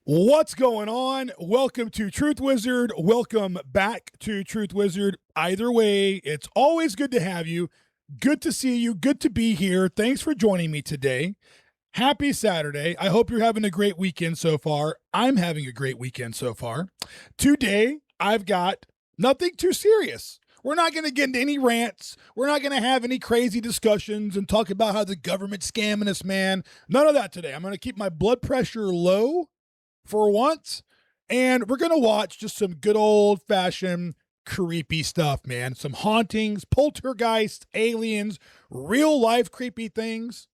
What's going on? Welcome to Truth Wizard. Welcome back to Truth Wizard. Either way, it's always good to have you. Good to see you. Good to be here. Thanks for joining me today. Happy Saturday. I hope you're having a great weekend so far. I'm having a great weekend so far. Today, I've got nothing too serious. We're not going to get into any rants. We're not going to have any crazy discussions and talk about how the government's scamming us, man. None of that today. I'm going to keep my blood pressure low for once, and we're gonna watch just some good old-fashioned creepy stuff, man. Some hauntings, poltergeists, aliens, real life creepy things.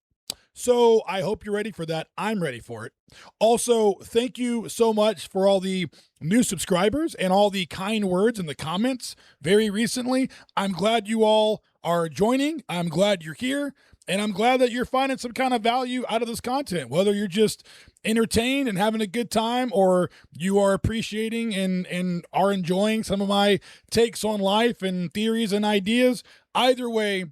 So I hope you're ready for that. I'm ready for it. Also, thank you so much for all the new subscribers and all the kind words in the comments very recently. I'm glad you all are joining. I'm glad you're here. And I'm glad that you're finding some kind of value out of this content, whether you're just entertained and having a good time, or you are appreciating and are enjoying some of my takes on life and theories and ideas. Either way,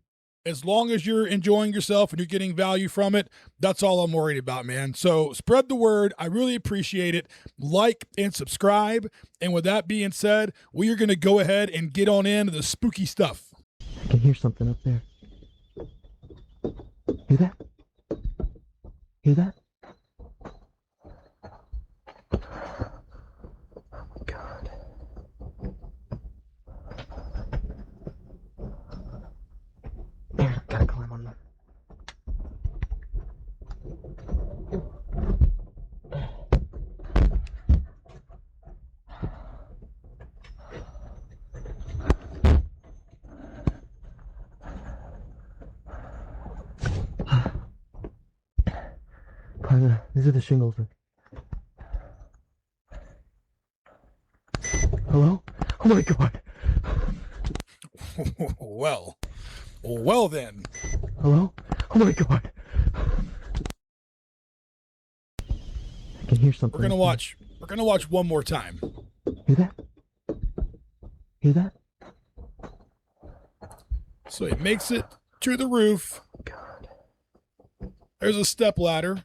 as long as you're enjoying yourself and you're getting value from it, that's all I'm worried about, man. So spread the word. I really appreciate it. Like and subscribe. And with that being said, we are going to go ahead and get on into the spooky stuff. I can hear something up there. Hear that? Hear that? Oh my God. There, gotta climb on them. These are the shingles. Hello? Oh my God. Well then. Hello? Oh my God. I can hear something. We're gonna watch one more time. Hear that? Hear that? So he makes it to the roof. God. There's a step ladder.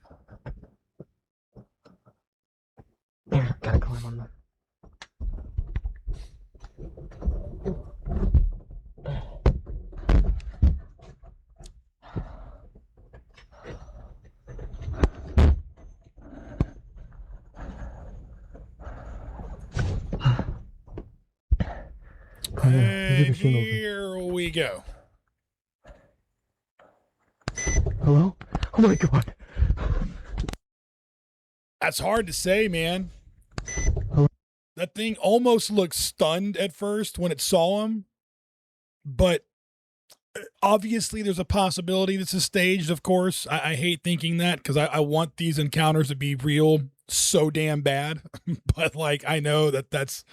There, gotta climb on them. And here we go. Hello? Oh my God. That's hard to say, man. Hello? That thing almost looked stunned at first when it saw him, but obviously there's a possibility this is staged, of course. I hate thinking that because I want these encounters to be real so damn bad. But like, I know that that's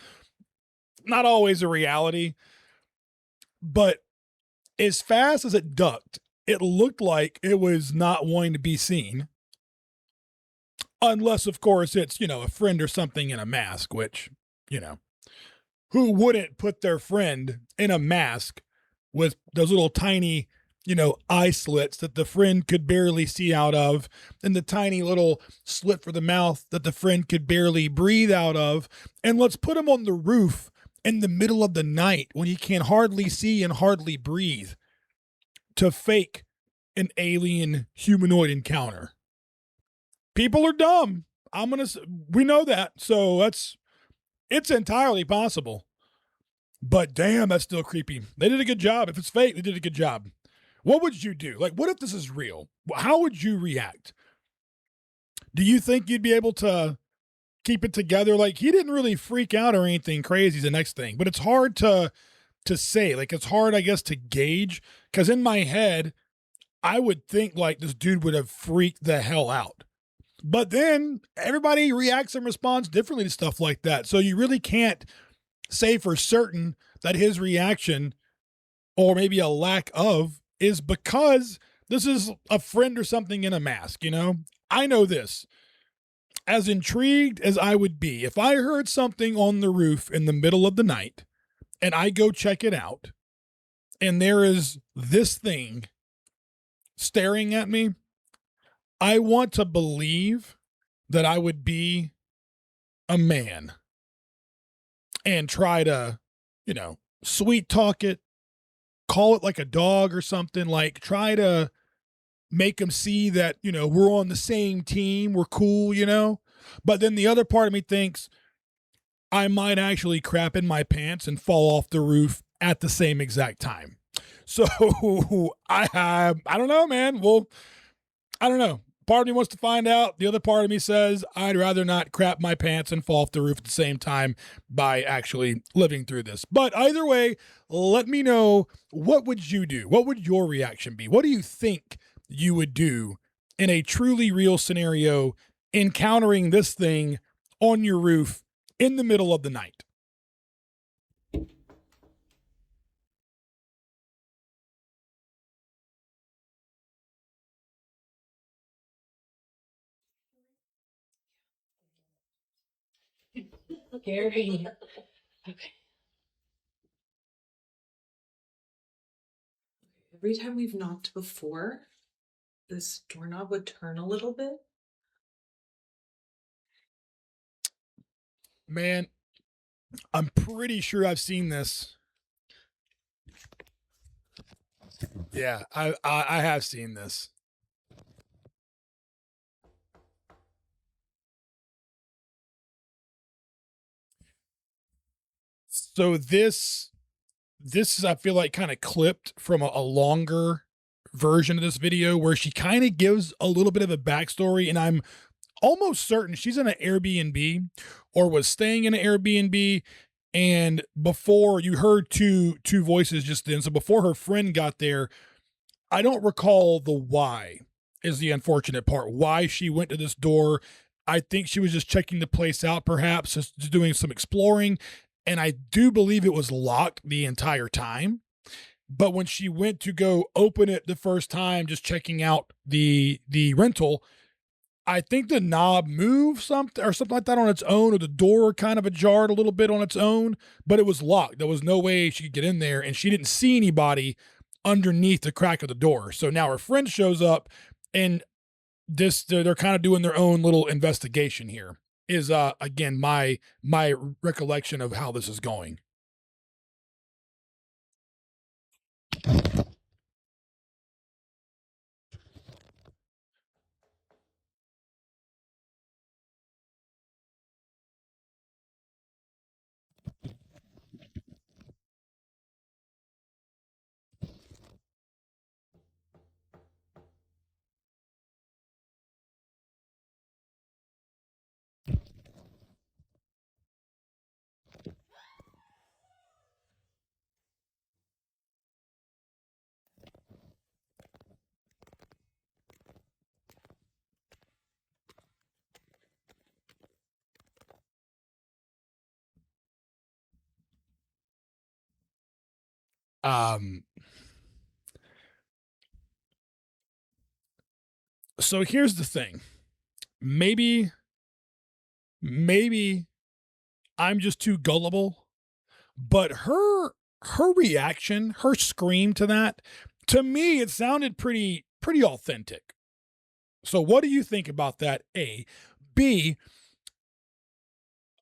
not always a reality. But as fast as it ducked, it looked like it was not wanting to be seen. Unless, of course, it's, a friend or something in a mask, which, who wouldn't put their friend in a mask with those little tiny, eye slits that the friend could barely see out of, and the tiny little slit for the mouth that the friend could barely breathe out of. And let's put him on the roof in the middle of the night when he can hardly see and hardly breathe to fake an alien humanoid encounter. People are dumb. We know that. So it's entirely possible. But damn, that's still creepy. They did a good job. If it's fake, they did a good job. What would you do? Like, what if this is real? How would you react? Do you think you'd be able to keep it together? Like, he didn't really freak out or anything crazy is the next thing, but it's hard to say. Like, it's hard, I guess, to gauge, because in my head, I would think like this dude would have freaked the hell out. But then everybody reacts and responds differently to stuff like that. So you really can't say for certain that his reaction, or maybe a lack of, is because this is a friend or something in a mask, I know this. As intrigued as I would be, if I heard something on the roof in the middle of the night and I go check it out and there is this thing staring at me, I want to believe that I would be a man and try to, sweet talk it, call it like a dog or something, like try to make him see that, we're on the same team, we're cool, But then the other part of me thinks I might actually crap in my pants and fall off the roof at the same exact time. So I don't know, man. Well, I don't know. Part of me wants to find out. The other part of me says I'd rather not crap my pants and fall off the roof at the same time by actually living through this. But either way, let me know, what would you do? What would your reaction be? What do you think you would do in a truly real scenario encountering this thing on your roof in the middle of the night? Gary. Okay. Every time we've knocked before, this doorknob would turn a little bit. Man, I'm pretty sure I've seen this. Yeah, I have seen this. So this is, I feel like, kind of clipped from a longer version of this video where she kind of gives a little bit of a backstory, and I'm almost certain she's in an Airbnb or was staying in an Airbnb. And before, you heard two voices just then. So before her friend got there, I don't recall the why is the unfortunate part. Why she went to this door. I think she was just checking the place out, perhaps just doing some exploring. And I do believe it was locked the entire time. But when she went to go open it the first time, just checking out the rental, I think the knob moved something or something like that on its own, or the door kind of ajarred a little bit on its own, but it was locked. There was no way she could get in there, and she didn't see anybody underneath the crack of the door. So now her friend shows up, and they're kind of doing their own little investigation here. Is again my recollection of how this is going. Um, so here's the thing. Maybe I'm just too gullible, but her reaction, her scream to that, to me, it sounded pretty authentic. So what do you think about that? A. B,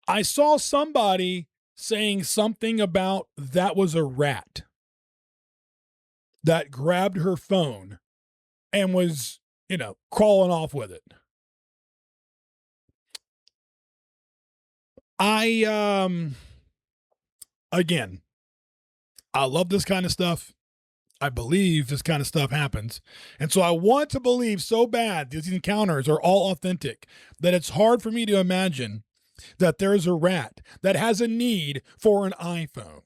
I saw somebody saying something about that was a rat that grabbed her phone and was, crawling off with it. Again, I love this kind of stuff. I believe this kind of stuff happens. And so I want to believe so bad these encounters are all authentic that it's hard for me to imagine that there's a rat that has a need for an iPhone.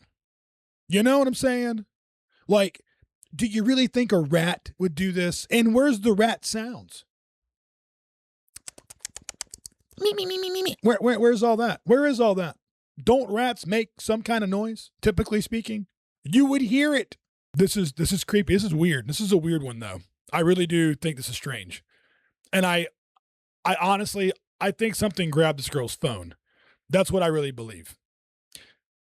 You know what I'm saying? Like, do you really think a rat would do this? And where's the rat sounds? Me, me, me, me, me, me. Where's all that? Where is all that? Don't rats make some kind of noise, typically speaking? You would hear it. This is creepy. This is weird. This is a weird one, though. I really do think this is strange. And I honestly, I think something grabbed this girl's phone. That's what I really believe.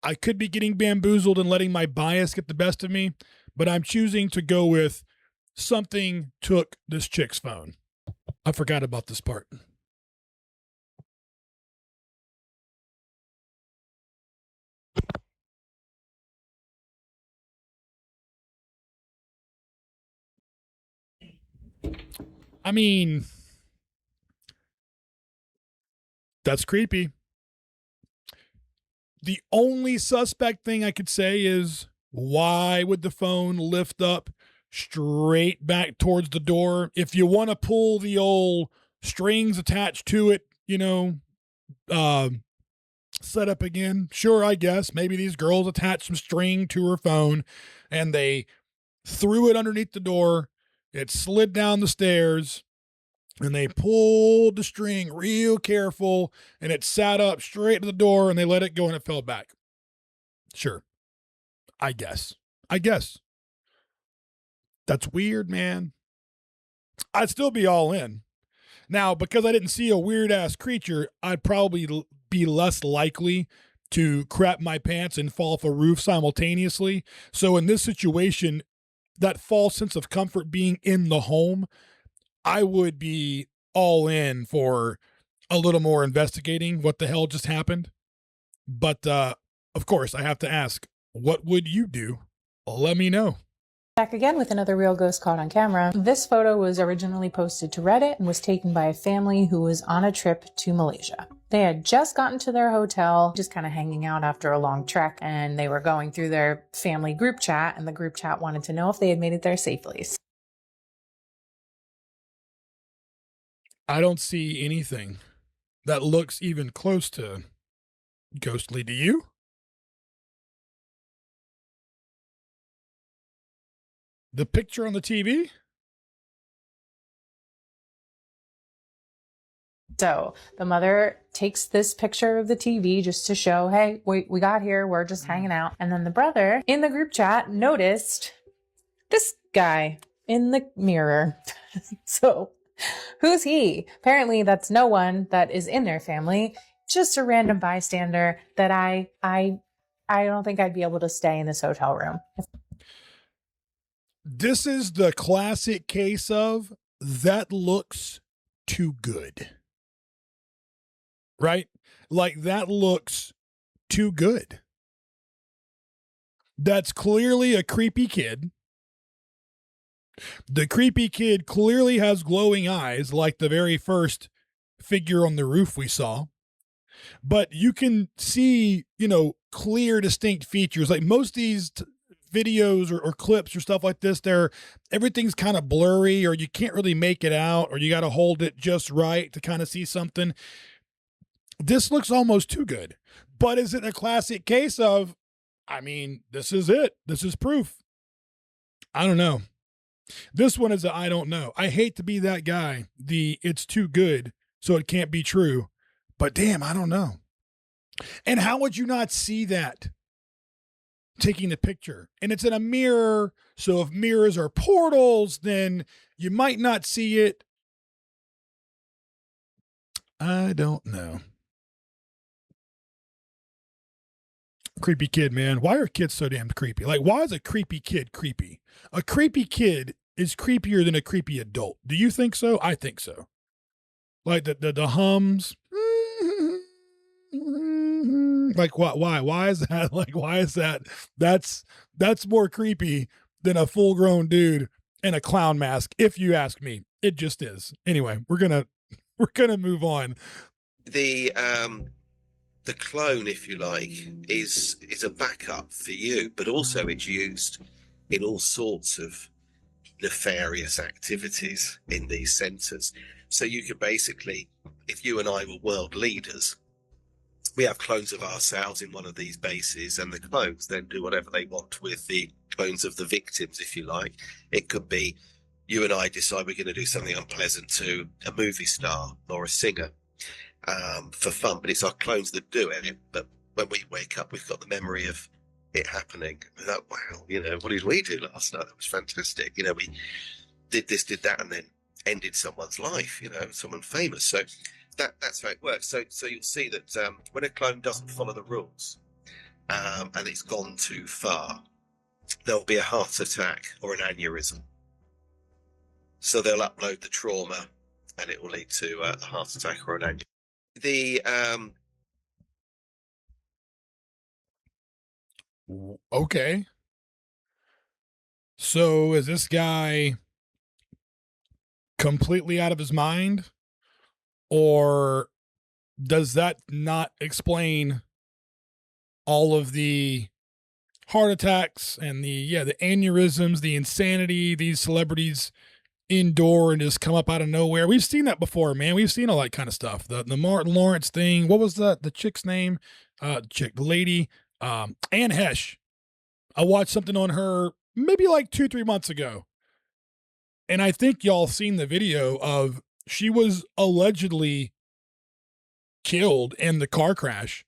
I could be getting bamboozled and letting my bias get the best of me, but I'm choosing to go with something took this chick's phone. I forgot about this part. I mean, that's creepy. The only suspect thing I could say is, why would the phone lift up straight back towards the door? If you want to pull the old strings attached to it, uh, set up again, sure, I guess. Maybe these girls attached some string to her phone and they threw it underneath the door. It slid down the stairs and they pulled the string real careful and it sat up straight to the door and they let it go and it fell back. Sure. I guess. That's weird, man. I'd still be all in. Now, because I didn't see a weird ass creature, I'd probably be less likely to crap my pants and fall off a roof simultaneously. So in this situation, that false sense of comfort being in the home, I would be all in for a little more investigating what the hell just happened. But of course, I have to ask, what would you do? Let me know. Back again with another real ghost caught on camera. This photo was originally posted to Reddit and was taken by a family who was on a trip to Malaysia. They had just gotten to their hotel, just kind of hanging out after a long trek, and they were going through their family group chat, and the group chat wanted to know if they had made it there safely. I don't see anything that looks even close to ghostly. Do you? The picture on the TV? So the mother takes this picture of the TV just to show, hey, we got here, we're just hanging out. And then the brother in the group chat noticed this guy in the mirror. So who's he? Apparently that's no one that is in their family, just a random bystander that I don't think I'd be able to stay in this hotel room. This is the classic case of that looks too good. Right? Like that looks too good. That's clearly a creepy kid. The creepy kid clearly has glowing eyes like the very first figure on the roof we saw. But you can see, clear, distinct features. Like most of these videos or clips or stuff like this, everything's kind of blurry or you can't really make it out or you got to hold it just right to kind of see something. This looks almost too good. But is it a classic case of, this is it. This is proof. I don't know. This one is a I don't know. I hate to be that guy. It's too good, so it can't be true. But damn, I don't know. And how would you not see that? Taking the picture. And it's in a mirror. So if mirrors are portals, then you might not see it. I don't know. Creepy kid, man. Why are kids so damn creepy? Like, why is a creepy kid creepy? A creepy kid is creepier than a creepy adult. Do you think so? I think so. Like the hums. Like what? Why is that? Like, why is that? That's more creepy than a full grown dude in a clown mask. If you ask me, it just is. Anyway, we're gonna move on. The clone, if you like, is a backup for you, but also it's used in all sorts of nefarious activities in these centres. So you could basically, if you and I were world leaders, we have clones of ourselves in one of these bases, and the clones then do whatever they want with the clones of the victims, if you like. It could be you and I decide we're going to do something unpleasant to a movie star or a singer. For fun, but it's our clones that do it. But when we wake up, we've got the memory of it happening. We're like, wow, what did we do last night? That was fantastic. We did this, did that, and then ended someone's life, someone famous. So that's how it works. So you'll see that when a clone doesn't follow the rules and it's gone too far, there'll be a heart attack or an aneurysm. So they'll upload the trauma and it will lead to a heart attack or an aneurysm. Okay. So is this guy completely out of his mind, or does that not explain all of the heart attacks and the aneurysms, the insanity these celebrities endure and just come up out of nowhere? We've seen that before, man. We've seen all that kind of stuff. The Martin Lawrence thing. What was the chick's name? The lady, Anne Hesh. I watched something on her maybe like 2-3 months ago. And I think y'all seen the video of she was allegedly killed in the car crash.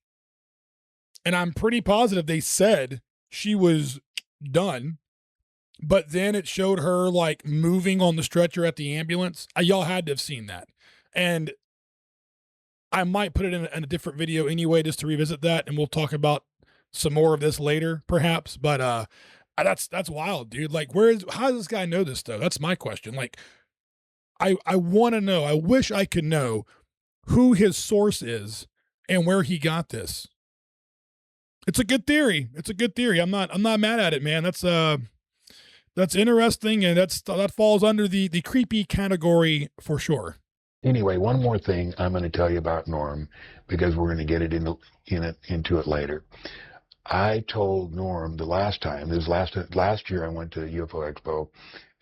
And I'm pretty positive they said she was done. But then it showed her like moving on the stretcher at the ambulance. Y'all had to have seen that. And I might put it in a different video anyway, just to revisit that. And we'll talk about some more of this later, perhaps. But that's wild, dude. Like, how does this guy know this though? That's my question. Like, I want to know, I wish I could know who his source is and where he got this. It's a good theory. It's a good theory. I'm not mad at it, man. That's interesting, and that falls under the creepy category for sure. Anyway, one more thing I'm going to tell you about Norm, because we're going to get it into it later. I told Norm the last time, last year I went to UFO Expo,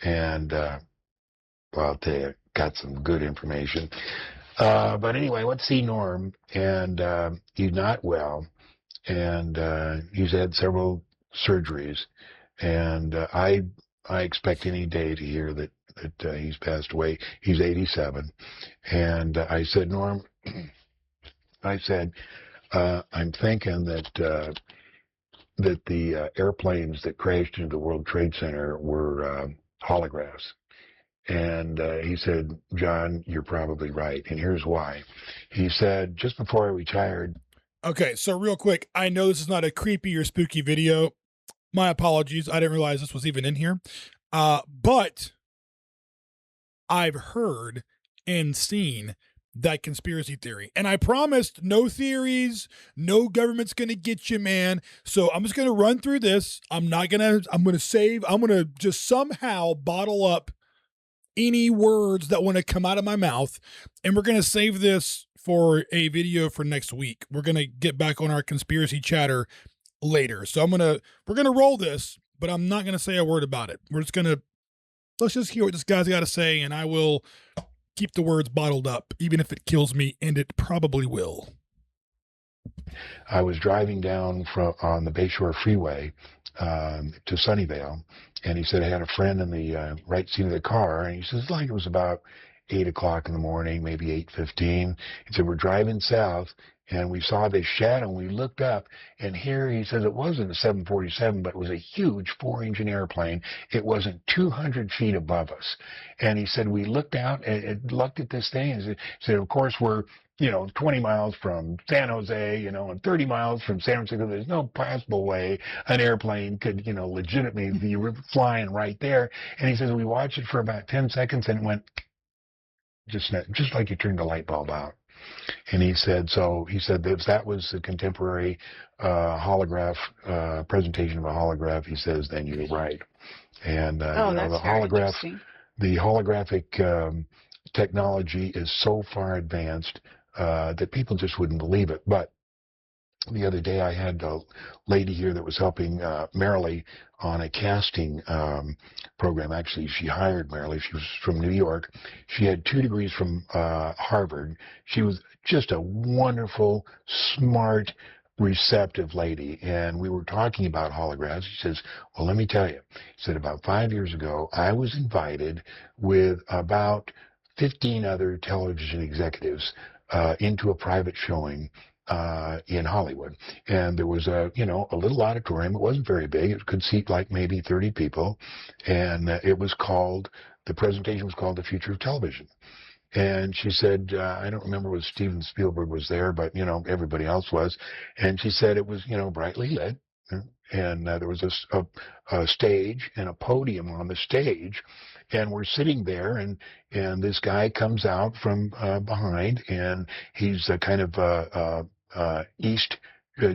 and well, I'll tell you, got some good information. But anyway, I went to see Norm, and he's not well, and he's had several surgeries, and I expect any day to hear that he's passed away. He's 87. And I said, Norm, I said, I'm thinking that the airplanes that crashed into the World Trade Center were holographs. And he said, John, you're probably right. And here's why. He said, just before I retired. Okay, so real quick, I know this is not a creepy or spooky video. My apologies. I didn't realize this was even in here. But I've heard and seen that conspiracy theory. And I promised no theories, no government's going to get you, man. So I'm just going to run through this. I'm going to just somehow bottle up any words that want to come out of my mouth. And we're going to save this for a video for next week. We're going to get back on our conspiracy chatter later. So we're going to roll this, but I'm not going to say a word about it. Let's just hear what this guy's got to say, and I will keep the words bottled up, even if it kills me, and it probably will. I was driving down on the Bayshore Freeway to Sunnyvale, and he said I had a friend in the right seat of the car, and he says like it was about 8 o'clock in the morning, maybe 8:15. He said we're driving south, and we saw this shadow, and we looked up, and here he says it wasn't a 747, but it was a huge 4-engine airplane. It wasn't 200 feet above us. And he said we looked out and looked at this thing, and he said, of course, we're 20 miles from San Jose, and 30 miles from San Francisco. There's no possible way an airplane could, legitimately be flying right there. And he says we watched it for about 10 seconds, and it went just like you turned the light bulb out. And he said that was the contemporary holograph presentation of a holograph. He says, then you're right. And the holographic technology is so far advanced that people just wouldn't believe it. But the other day I had a lady here that was helping Marilee on a casting program. Actually, she hired Marilee. She was from New York. She had 2 degrees from Harvard. She was just a wonderful, smart, receptive lady. And we were talking about holographs. She says, well, let me tell you. He said, about 5 years ago, I was invited with about 15 other television executives into a private showing in Hollywood. And there was a little auditorium. It wasn't very big. It could seat like maybe 30 people. And the presentation was called The Future of Television. And she said, I don't remember whether Steven Spielberg was there, but, everybody else was. And she said it was, brightly lit. And there was a stage and a podium on the stage. And we're sitting there, and this guy comes out from behind, and he's a kind of East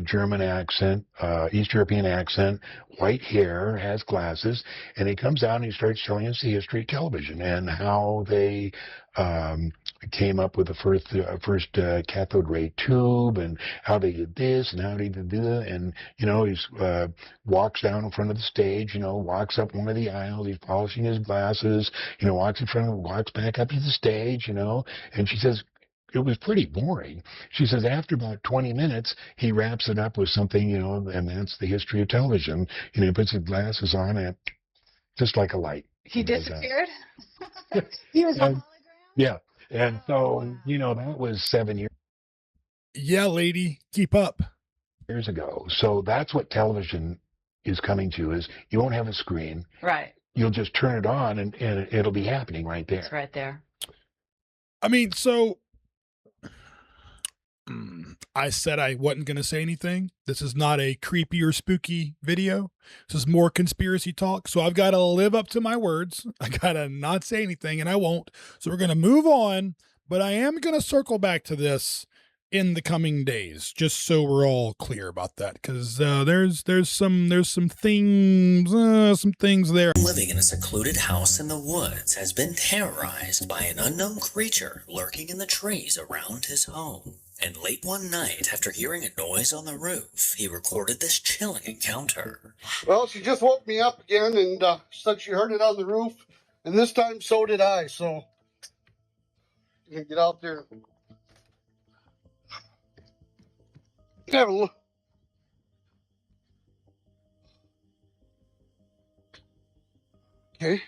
German accent, East European accent, white hair, has glasses, and he comes out and he starts telling us the history of television and how they came up with the first cathode ray tube, and how they did this and how they did that. And he walks down in front of the stage, walks up one of the aisles, he's polishing his glasses, walks back up to the stage, and she says, it was pretty boring. She says after about 20 minutes, he wraps it up with something, and that's the history of television. He puts his glasses on and just like a light. He disappeared? Yeah. He was a hologram? Yeah. And so, that was 7 years. Yeah, lady, keep up. Years ago. So that's what television is coming to, is you won't have a screen. Right. You'll just turn it on and it'll be happening right there. It's right there. I mean, so I said I wasn't going to say anything. This is not a creepy or spooky video. This is more conspiracy talk. So I've got to live up to my words. I got to not say anything, and I won't. So we're going to move on, but I am going to circle back to this in the coming days, just so we're all clear about that, because there's some things there. Living in a secluded house in the woods has been terrorized by an unknown creature lurking in the trees around his home. And late one night, after hearing a noise on the roof, he recorded this chilling encounter. Well, she just woke me up again and said she heard it on the roof, and this time so did I. So you can get out there. Have a look. Okay.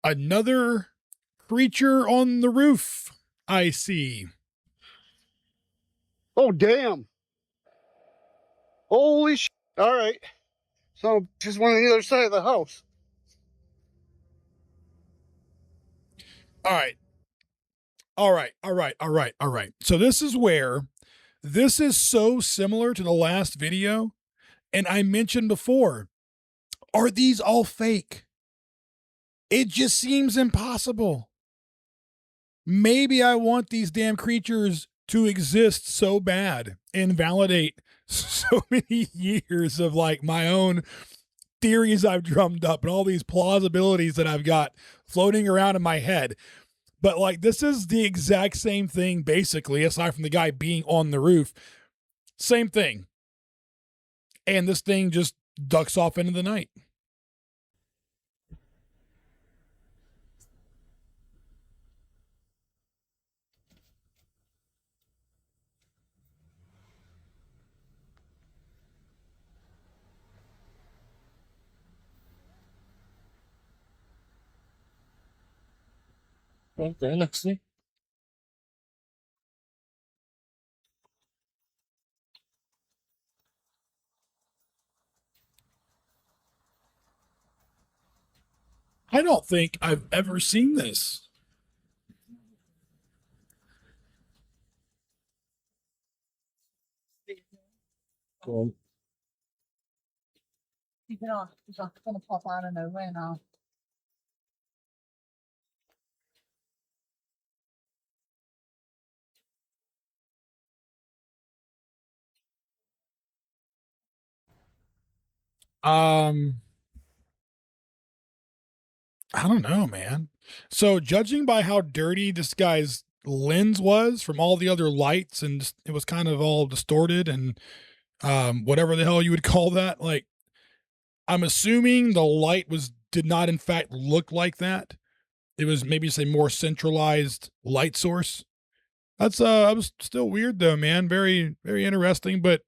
Another creature on the roof, I see. Oh, damn. Holy shit. All right. So just one on the other side of the house. All right. So this is where this is so similar to the last video. And I mentioned before, are these all fake? It just seems impossible. Maybe I want these damn creatures to exist so bad and validate so many years of like my own theories I've drummed up and all these plausibilities that I've got floating around in my head. But like, this is the exact same thing, basically, aside from the guy being on the roof. Same thing. And this thing just ducks off into the night. I don't think I've ever seen this. Keep it on. It's going to pop out of nowhere now. I don't know, man. So judging by how dirty this guy's lens was from all the other lights, and just, it was kind of all distorted and whatever the hell you would call that, like, I'm assuming the light did not in fact look like that. It was maybe just a more centralized light source. That's was still weird though, man. Very, very interesting, but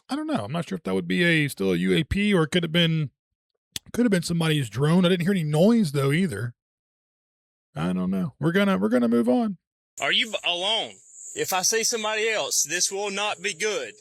I don't know. I'm not sure if that would be still a UAP, or it could have been somebody's drone. I didn't hear any noise though either. I don't know. We're gonna move on. Are you alone? If I see somebody else, this will not be good.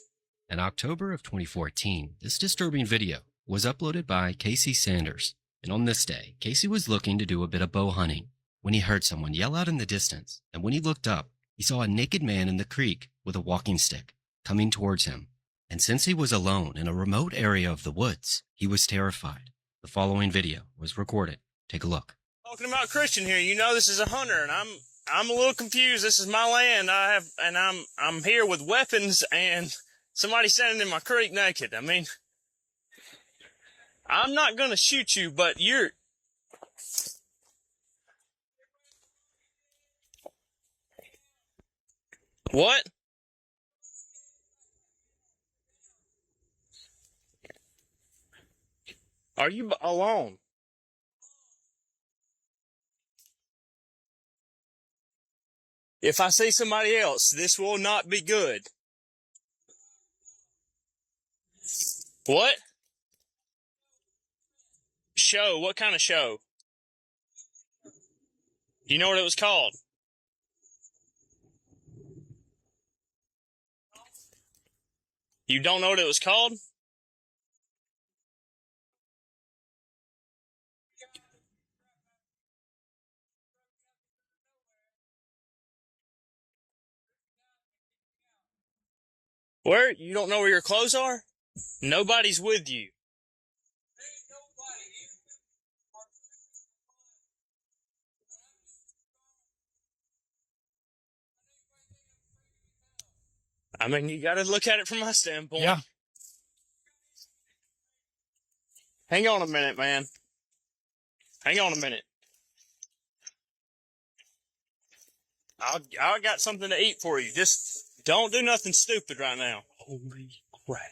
In October of 2014, this disturbing video was uploaded by Casey Sanders. And on this day, Casey was looking to do a bit of bow hunting when he heard someone yell out in the distance. And when he looked up, he saw a naked man in the creek with a walking stick coming towards him. And since he was alone in a remote area of the woods, he was terrified. The following video was recorded. Take a look. Talking about Christian here, you know this is a hunter, and I'm a little confused. This is my land. I'm here with weapons and somebody standing in my creek naked. I mean, I'm not gonna shoot you, but you're. What? Are you alone? If I see somebody else, this will not be good. What? Show? What kind of show? You know what it was called? You don't know what it was called? Where? You don't know where your clothes are? Nobody's with you. I mean, you gotta look at it from my standpoint. Yeah. Hang on a minute, man. Hang on a minute. I got something to eat for you. Just don't do nothing stupid right now. Holy crap.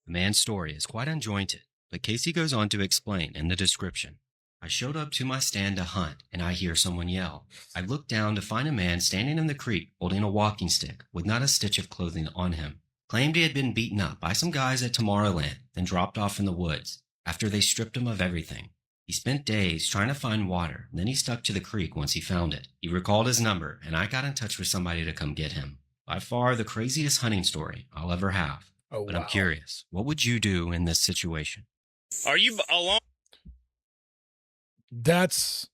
The man's story is quite unjointed, but Casey goes on to explain in the description. I showed up to my stand to hunt, and I hear someone yell. I look down to find a man standing in the creek holding a walking stick with not a stitch of clothing on him. Claimed he had been beaten up by some guys at Tomorrowland, then dropped off in the woods after they stripped him of everything. He spent days trying to find water, then he stuck to the creek once he found it. He recalled his number, and I got in touch with somebody to come get him. By far the craziest hunting story I'll ever have. Oh, But wow. I'm curious, what would you do in this situation? Are you alone? That's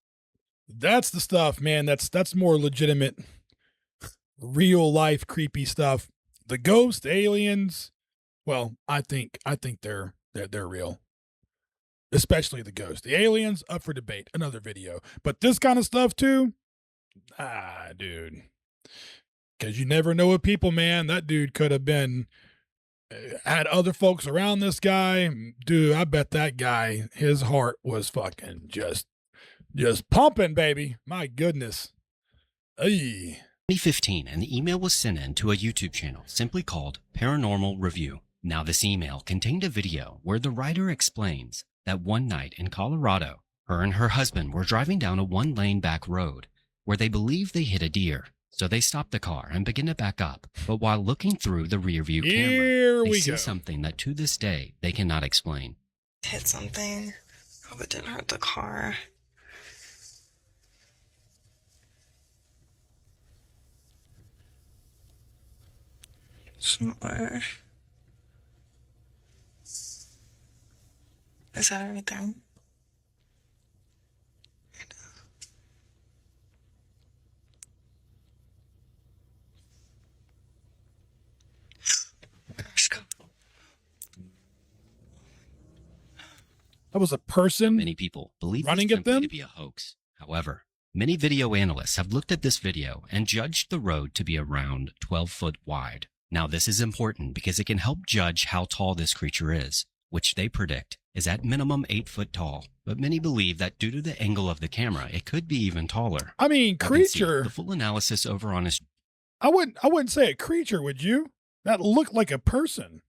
the stuff, man. That's more legitimate, real life creepy stuff. The ghost aliens, well, I think they're real. Especially the ghost. The aliens, up for debate, another video. But this kind of stuff too, dude. Because you never know with people, man. That dude could have been had other folks around this guy. Dude, I bet that guy, his heart was fucking just pumping, baby. My goodness. Ay. 2015, an email was sent in to a YouTube channel simply called Paranormal Review. Now, this email contained a video where the writer explains that one night in Colorado, her and her husband were driving down a one-lane back road where they believed they hit a deer. So they stopped the car and began to back up. But while looking through the rearview camera, they see something that to this day they cannot explain. Hit something. Hope it didn't hurt the car. Sure. Is that everything? That was a person. Many people believe running this at them to be a hoax. However, many video analysts have looked at this video and judged the road to be around 12 foot wide. Now, this is important because it can help judge how tall this creature is, which they predict is at minimum 8 foot tall. But many believe that due to the angle of the camera, it could be even taller. I mean, You can see creature. the full analysis over on his. I wouldn't say a creature, would you? That looked like a person.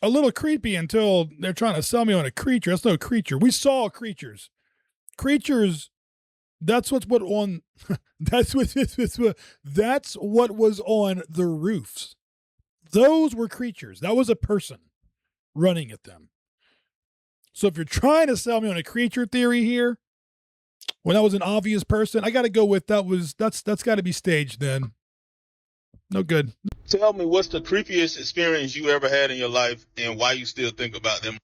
A little creepy until they're trying to sell me on a creature. That's no creature. We saw creatures. Creatures. That's what on. That's what was on the roofs. Those were creatures. That was a person running at them. So if you're trying to sell me on a creature theory here, when that was an obvious person, I got to go with that's got to be staged then. No good. Tell me, what's the creepiest experience you ever had in your life and why you still think about them?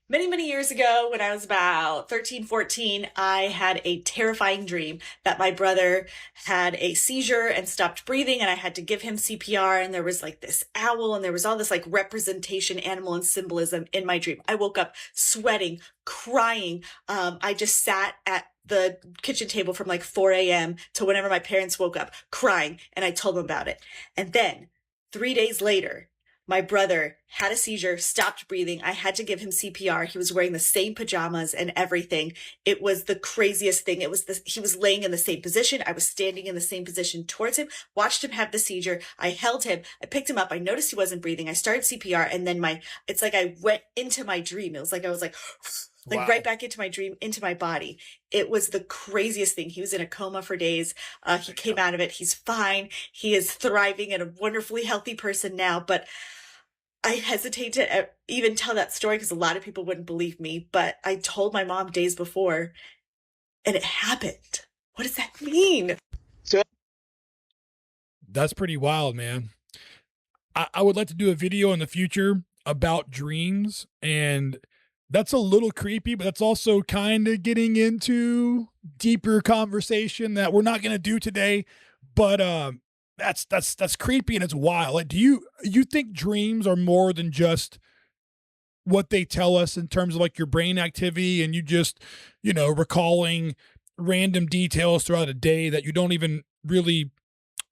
Many years ago, when I was about 13, 14, I had a terrifying dream that my brother had a seizure and stopped breathing, and I had to give him CPR. And there was like this owl, and there was all this like representation, animal, and symbolism in my dream. I woke up sweating, crying. I just sat at the kitchen table from like 4 a.m. to whenever my parents woke up, crying, and I told them about it. And then 3 days later, my brother had a seizure, stopped breathing. I had to give him CPR. He was wearing the same pajamas and everything. It was the craziest thing. He was laying in the same position. I was standing in the same position towards him, watched him have the seizure. I held him. I picked him up. I noticed he wasn't breathing. I started CPR, and then it's like I went into my dream. It was like I was like Wow. right back into my dream, into my body. It was the craziest thing. He was in a coma for days. He came out of it. He's fine. He is thriving and a wonderfully healthy person now, but I hesitate to even tell that story because a lot of people wouldn't believe me, but I told my mom days before and it happened. What does that mean? That's pretty wild, man. I would like to do a video in the future about dreams, and that's a little creepy, but that's also kind of getting into deeper conversation that we're not going to do today. But that's creepy and it's wild. Like, do you think dreams are more than just what they tell us in terms of like your brain activity, and you just, recalling random details throughout a day that you don't even really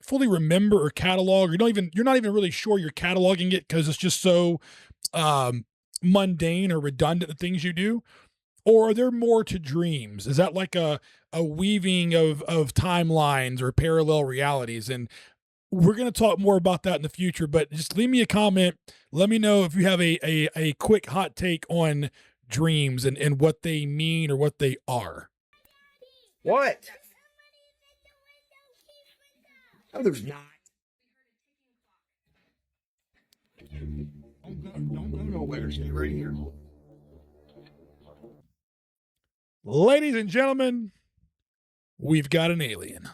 fully remember or catalog, or you're not even really sure you're cataloging it because it's just so mundane or redundant, the things you do? Or are there more to dreams? Is that like a weaving of timelines or parallel realities? And we're going to talk more about that in the future, but just leave me a comment. Let me know if you have a quick hot take on dreams and what they mean or what they are. What? No, there's not. Don't go nowhere. Stay right here. Ladies and gentlemen, we've got an alien.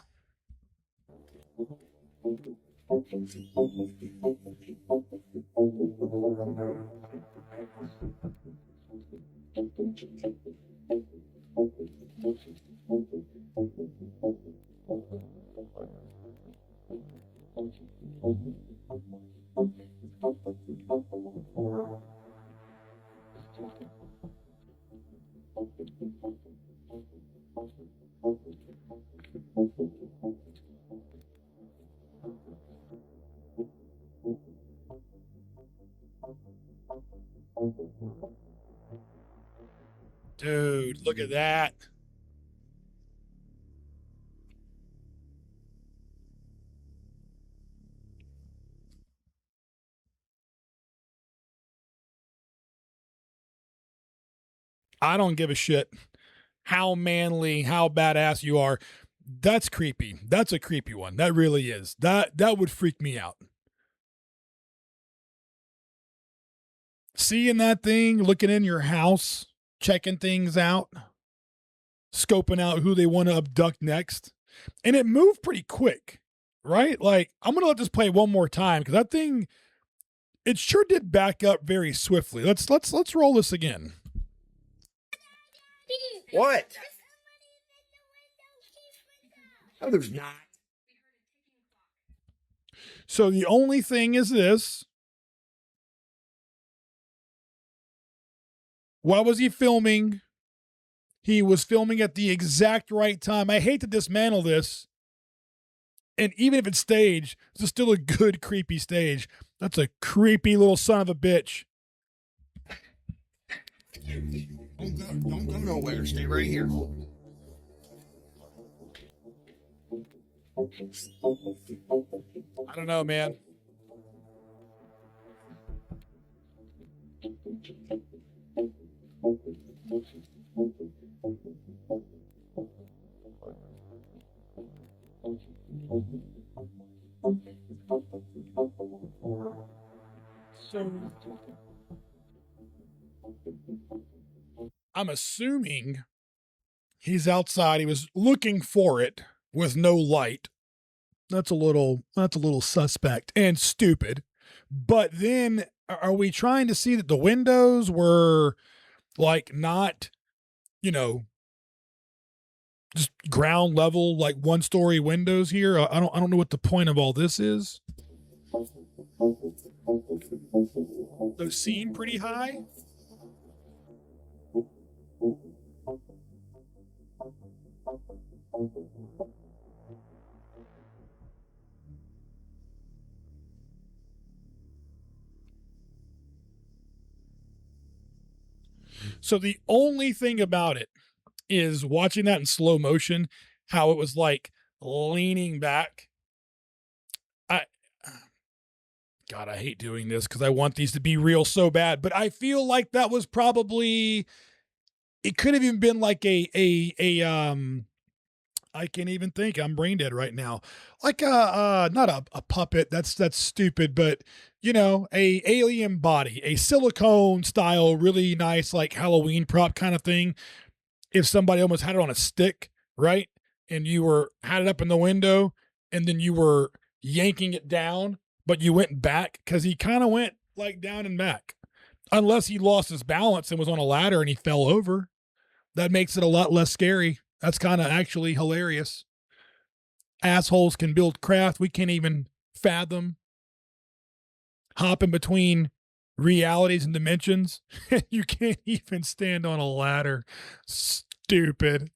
Dude, look at that. I don't give a shit how manly, how badass you are. That's creepy. That's a creepy one. That really is. That would freak me out. Seeing that thing, looking in your house, checking things out, scoping out who they want to abduct next. And it moved pretty quick, right? Like, I'm going to let this play one more time because that thing, it sure did back up very swiftly. Let's roll this again. What? No, there's not. So the only thing is this. What was he filming? He was filming at the exact right time. I hate to dismantle this. And even if it's staged, this is still a good, creepy stage. That's a creepy little son of a bitch. Don't go nowhere. Stay right here. I don't know, man. I'm assuming he's outside. He was looking for it with no light. That's a little suspect and stupid. But then are we trying to see that the windows were Like not, you know, just ground level, like 1-story windows here. I don't know what the point of all this is. Those seem pretty high. So the only thing about it is watching that in slow motion, how it was like leaning back. God, I hate doing this because I want these to be real so bad, but I feel like that was probably, it could have even been like I can't even think. I'm brain dead right now. Like not a puppet. That's stupid, but you know, a alien body, a silicone style, really nice, like Halloween prop kind of thing. If somebody almost had it on a stick, right? And you had it up in the window and then you were yanking it down, but you went back because he kind of went like down and back. Unless he lost his balance and was on a ladder and he fell over. That makes it a lot less scary. That's kind of actually hilarious. Assholes can build craft we can't even fathom. Hopping between realities and dimensions. You can't even stand on a ladder. Stupid.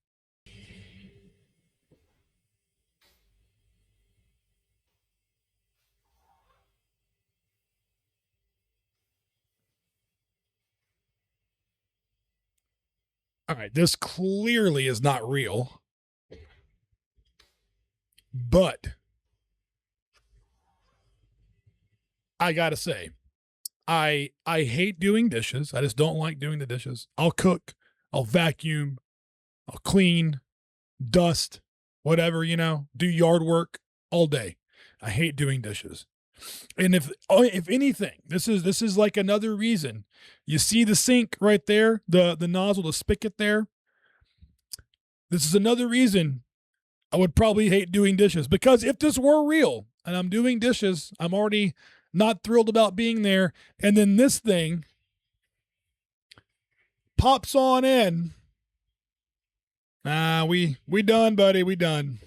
All right, this clearly is not real. But I gotta say, I hate doing dishes. I just don't like doing the dishes. I'll cook, I'll vacuum, I'll clean, dust, whatever, you know, do yard work all day. I hate doing dishes. And if anything, this is like another reason. You see the sink right there, the nozzle, the spigot there. This is another reason I would probably hate doing dishes, because if this were real and I'm doing dishes, I'm already not thrilled about being there. And then this thing pops on in. We done, buddy. We done.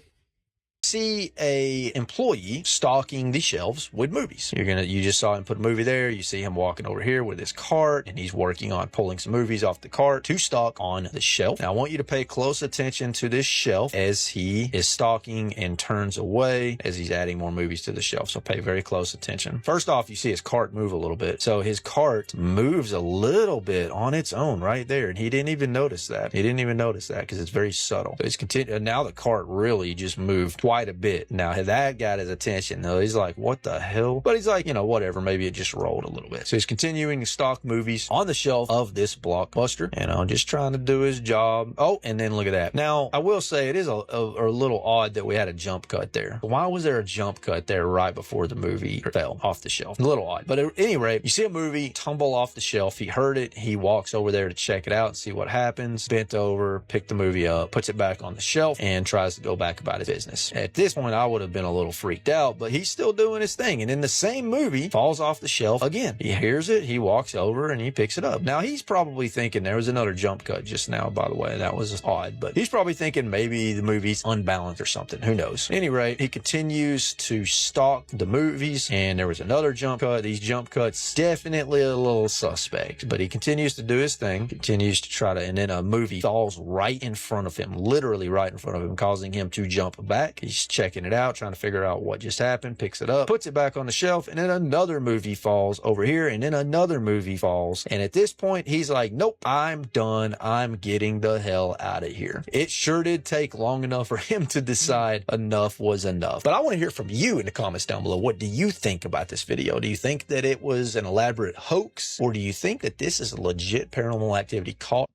See a employee stocking the shelves with movies. You just saw him put a movie there. You see him walking over here with his cart, and he's working on pulling some movies off the cart to stock on the shelf. Now I want you to pay close attention to this shelf as he is stocking and turns away as he's adding more movies to the shelf. So pay very close attention. First off, you see his cart move a little bit. So his cart moves a little bit on its own right there, and he didn't even notice that. He didn't even notice that because it's very subtle. So he's continuing. Now the cart really just moved quite a bit. Now that got his attention. Though he's like, what the hell? But he's like, you know, whatever, maybe it just rolled a little bit. So he's continuing to stock movies on the shelf of this Blockbuster, and I'm just trying to do his job. Oh, and then look at that. Now I will say it is a little odd that we had a jump cut there. Why was there a jump cut there right before the movie fell off the shelf? A little odd. But at any rate, you see a movie tumble off the shelf. He heard it. He walks over there to check it out and see what happens. Bent over, picked the movie up, puts it back on the shelf, and tries to go back about his business. At this point, I would have been a little freaked out, but he's still doing his thing. And in the same movie, falls off the shelf again. He hears it, he walks over, and he picks it up. Now, he's probably thinking, there was another jump cut just now, by the way. That was odd, but he's probably thinking maybe the movie's unbalanced or something. Who knows? At any rate, he continues to stalk the movies, and there was another jump cut. These jump cuts, definitely a little suspect, but he continues to do his thing, continues to try to, and then a movie falls right in front of him, literally right in front of him, causing him to jump back. He's checking it out, trying to figure out what just happened, picks it up, puts it back on the shelf, and then another movie falls over here, and then another movie falls. And at this point, he's like, nope, I'm done. I'm getting the hell out of here. It sure did take long enough for him to decide enough was enough. But I want to hear from you in the comments down below. What do you think about this video? Do you think that it was an elaborate hoax, or do you think that this is a legit paranormal activity caught?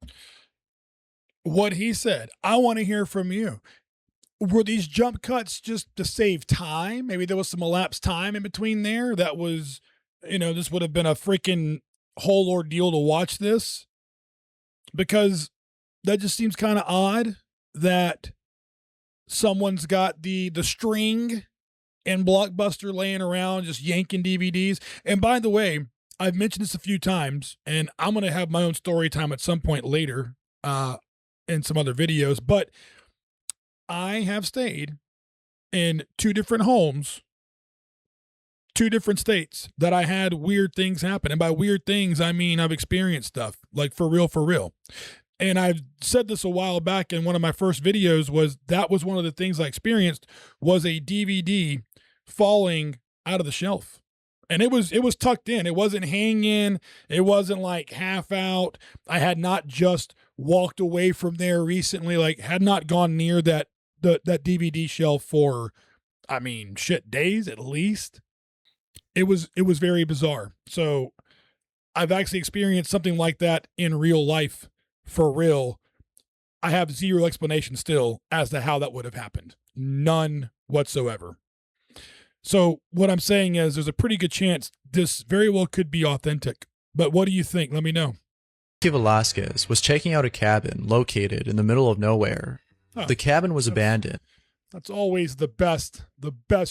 What he said, I want to hear from you. Were these jump cuts just to save time? Maybe there was some elapsed time in between there. That was, you know, this would have been a freaking whole ordeal to watch this, because that just seems kind of odd that someone's got the string and Blockbuster laying around just yanking DVDs. And by the way, I've mentioned this a few times, and I'm going to have my own story time at some point later in some other videos, but I have stayed in 2 different homes, 2 different states that I had weird things happen. And by weird things, I mean I've experienced stuff, like for real, for real. And I've said this a while back in one of my first videos, was that was one of the things I experienced, was a DVD falling out of the shelf. And it was tucked in. It wasn't hanging. It wasn't like half out. I had not just walked away from there recently, like had not gone near that DVD shelf for, I mean, shit, days at least. It was very bizarre. So I've actually experienced something like that in real life, for real. I have zero explanation still as to how that would have happened. None whatsoever. So what I'm saying is there's a pretty good chance this very well could be authentic. But what do you think? Let me know. Ricky Velasquez was checking out a cabin located in the middle of nowhere. Huh. The cabin was abandoned. That's always the best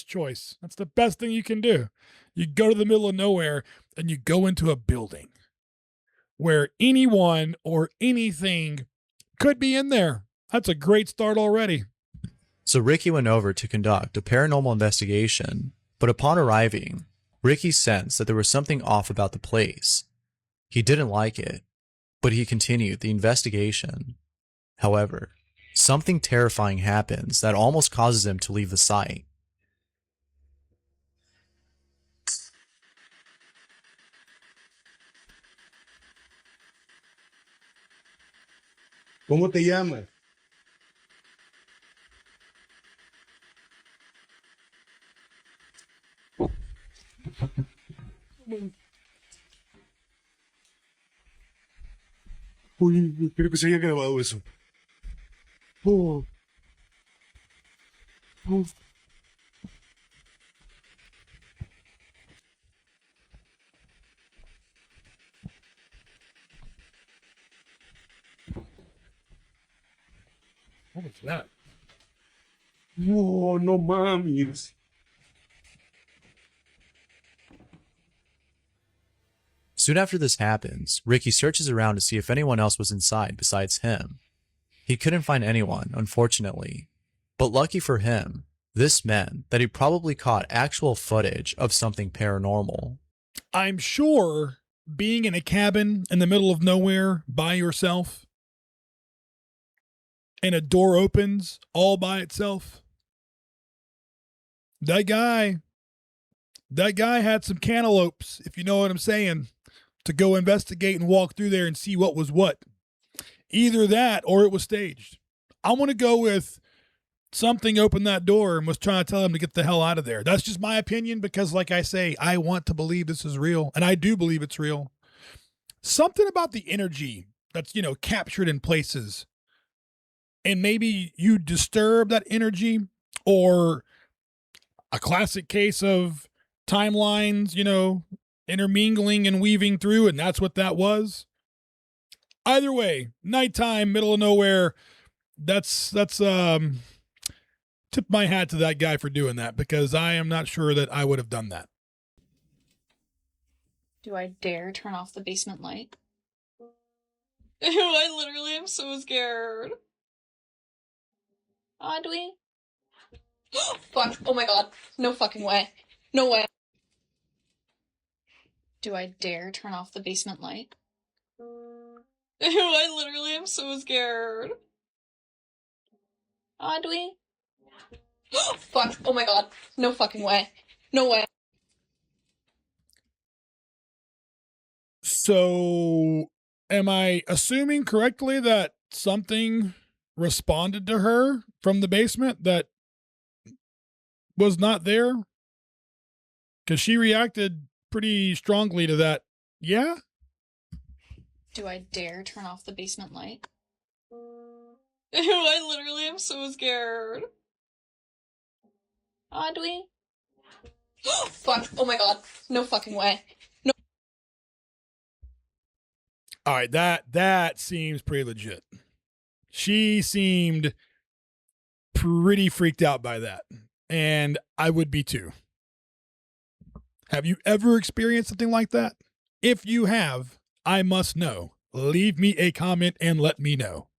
choice. That's the best thing you can do. You go to the middle of nowhere and you go into a building where anyone or anything could be in there. That's a great start already. So Ricky went over to conduct a paranormal investigation, but upon arriving, Ricky sensed that there was something off about the place. He didn't like it, but he continued the investigation. However, something terrifying happens that almost causes him to leave the site. ¿Cómo te llamas? Uy, creo que se haya grabado eso. Oh. Oh. What was that? No, no mames. Soon after this happens, Ricky searches around to see if anyone else was inside besides him. He couldn't find anyone, unfortunately. But lucky for him, this meant that he probably caught actual footage of something paranormal. I'm sure being in a cabin in the middle of nowhere by yourself and a door opens all by itself, that guy had some cantaloupes, if you know what I'm saying, to go investigate and walk through there and see what was what. Either that or it was staged. I want to go with something opened that door and was trying to tell him to get the hell out of there. That's just my opinion because, like I say, I want to believe this is real, and I do believe it's real. Something about the energy that's, captured in places, and maybe you disturb that energy, or a classic case of timelines, intermingling and weaving through, and that's what that was. Either way, nighttime, middle of nowhere, that's tip my hat to that guy for doing that, because I am not sure that I would have done that. Do I dare turn off the basement light? Ew, I literally am so scared. Audrey? Fuck. Oh my god. No fucking way. No way. Do I dare turn off the basement light? Ew, I literally am so scared. Audrey? Fuck. Oh my god. No fucking way. No way. So, am I assuming correctly that something responded to her from the basement that was not there? Because she reacted pretty strongly to that. Yeah? Do I dare turn off the basement light? Ew, I literally am so scared. Audrey? Fuck. Oh my god. No fucking way. No. All right, that seems pretty legit. She seemed pretty freaked out by that, and I would be too. Have you ever experienced something like that If you have, I must know. Leave me a comment and let me know.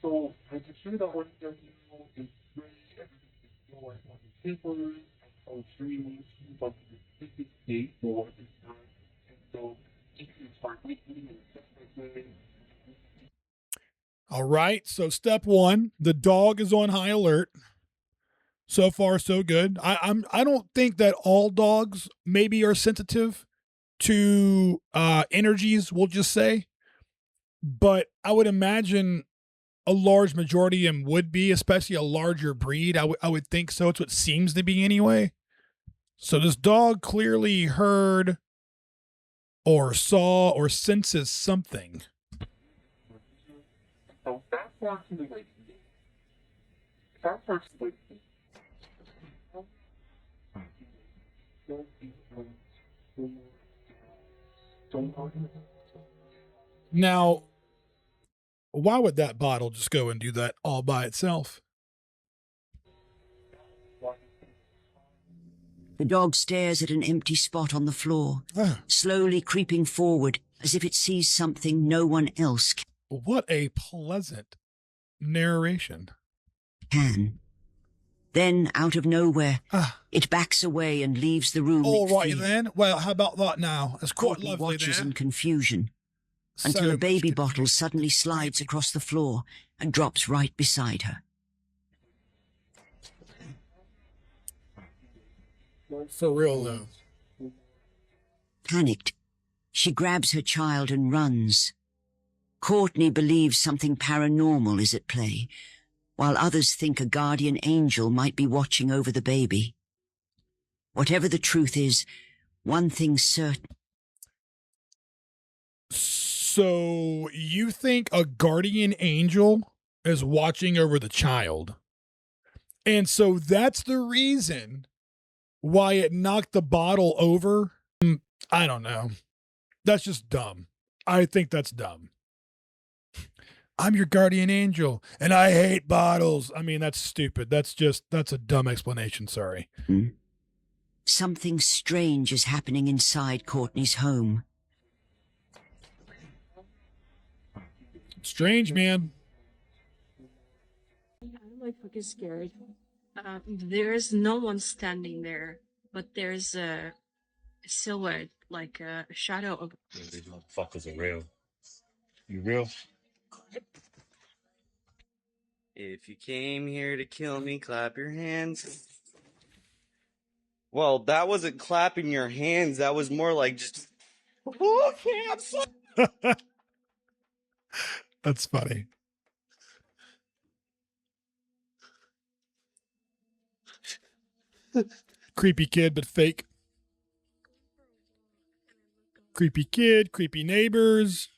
So I can see that what they're doing is very everything like on the paper, on trees, but the date for what is done. And so you can start making it. All right. So step one, the dog is on high alert. So far, so good. I don't think that all dogs maybe are sensitive to energies, we'll just say. But I would imagine a large majority of them would be, especially a larger breed. I would think so. It's what seems to be anyway. So this dog clearly heard or saw or senses something. So that part's the way. That part's the way. Now, why would that bottle just go and do that all by itself? The dog stares at an empty spot on the floor, slowly creeping forward as if it sees something no one else can. What a pleasant narration. Then, out of nowhere, it backs away and leaves the room. All right then. Well, how about that now? It's quite Courtney lovely watches there. in confusion until So a baby bottle suddenly slides across the floor and drops right beside her. For real though. Panicked, she grabs her child and runs. Courtney believes something paranormal is at play, while others think a guardian angel might be watching over the baby. Whatever the truth is, one thing's certain. So you think a guardian angel is watching over the child? And so that's the reason why it knocked the bottle over? I don't know. That's just dumb. I think that's dumb. I'm your guardian angel and I hate bottles. I mean, that's stupid. That's a dumb explanation. Sorry. Something strange is happening inside Courtney's home. Strange, man. I'm like fucking scared. There's no one standing there, but there's a silhouette, like a shadow of. These motherfuckers are real. You real? If you came here to kill me, clap your hands. Well, that wasn't clapping your hands. That was more like just. That's funny. Creepy kid, but fake. Creepy kid, creepy neighbors.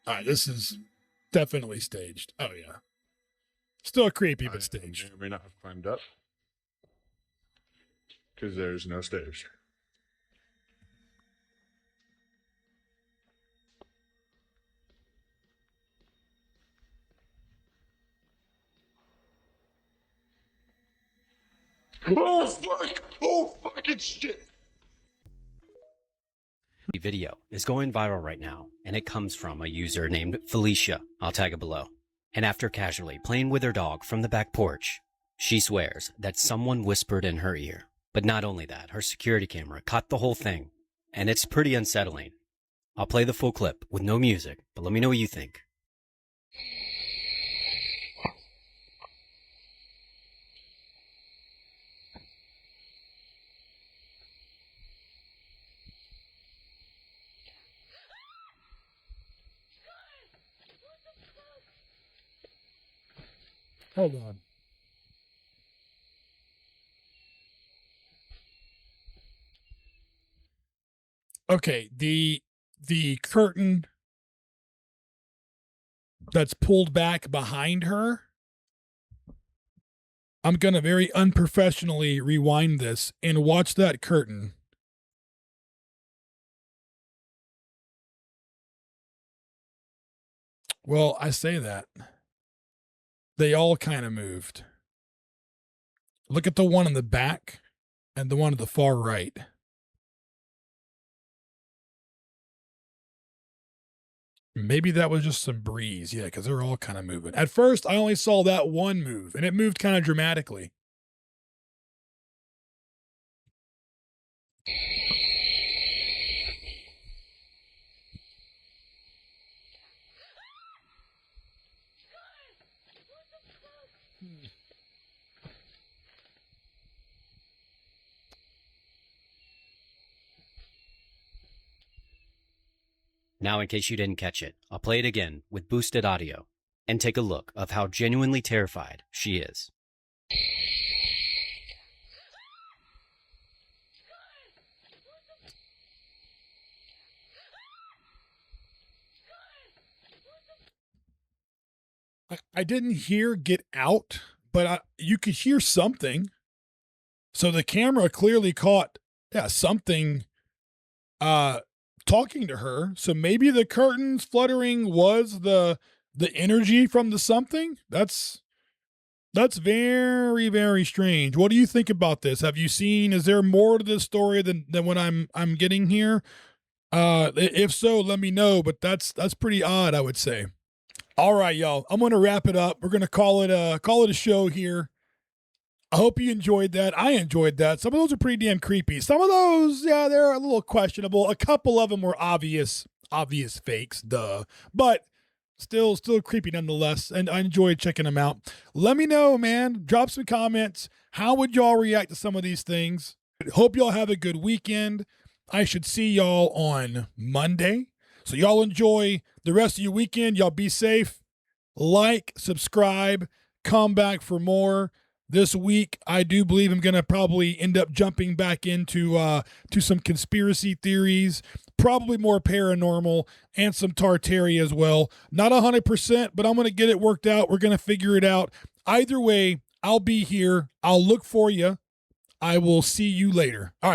All right, this is definitely staged. Oh, yeah. Still creepy, but staged. May or may not have climbed up because there's no stairs. Oh, fuck! Oh, fucking shit! The video is going viral right now, and it comes from a user named Felicia. I'll tag it below. And after casually playing with her dog from the back porch, she swears that someone whispered in her ear. But not only that, her security camera caught the whole thing, and it's pretty unsettling. I'll play the full clip with no music, but let me know what you think. Hold on. Okay, the curtain that's pulled back behind her. I'm going to very unprofessionally rewind this and watch that curtain. Well, I say that. They all kind of moved. Look at the one in the back and the one at the far right. Maybe that was just some breeze. Yeah, because they're all kind of moving. At first, I only saw that one move, and it moved kind of dramatically. Now, in case you didn't catch it, I'll play it again with boosted audio and take a look of how genuinely terrified she is. I didn't hear "get out," but you could hear something. So the camera clearly caught, something talking to her. So maybe the curtains fluttering was the energy from the something. That's very, very strange. What do you think about this? Have you seen, is there more to this story than what I'm getting here? If so, let me know, but that's pretty odd, I would say. All right, y'all. I'm going to wrap it up. We're going to call it a show here. I hope you enjoyed that. I enjoyed that. Some of those are pretty damn creepy. Some of those, they're a little questionable. A couple of them were obvious fakes, duh. But still creepy nonetheless, and I enjoyed checking them out. Let me know, man. Drop some comments. How would y'all react to some of these things? Hope y'all have a good weekend. I should see y'all on Monday. So y'all enjoy the rest of your weekend. Y'all be safe. Like, subscribe, come back for more. This week, I do believe I'm going to probably end up jumping back into to some conspiracy theories, probably more paranormal, and some Tartaria as well. Not 100%, but I'm going to get it worked out. We're going to figure it out. Either way, I'll be here. I'll look for you. I will see you later. All right.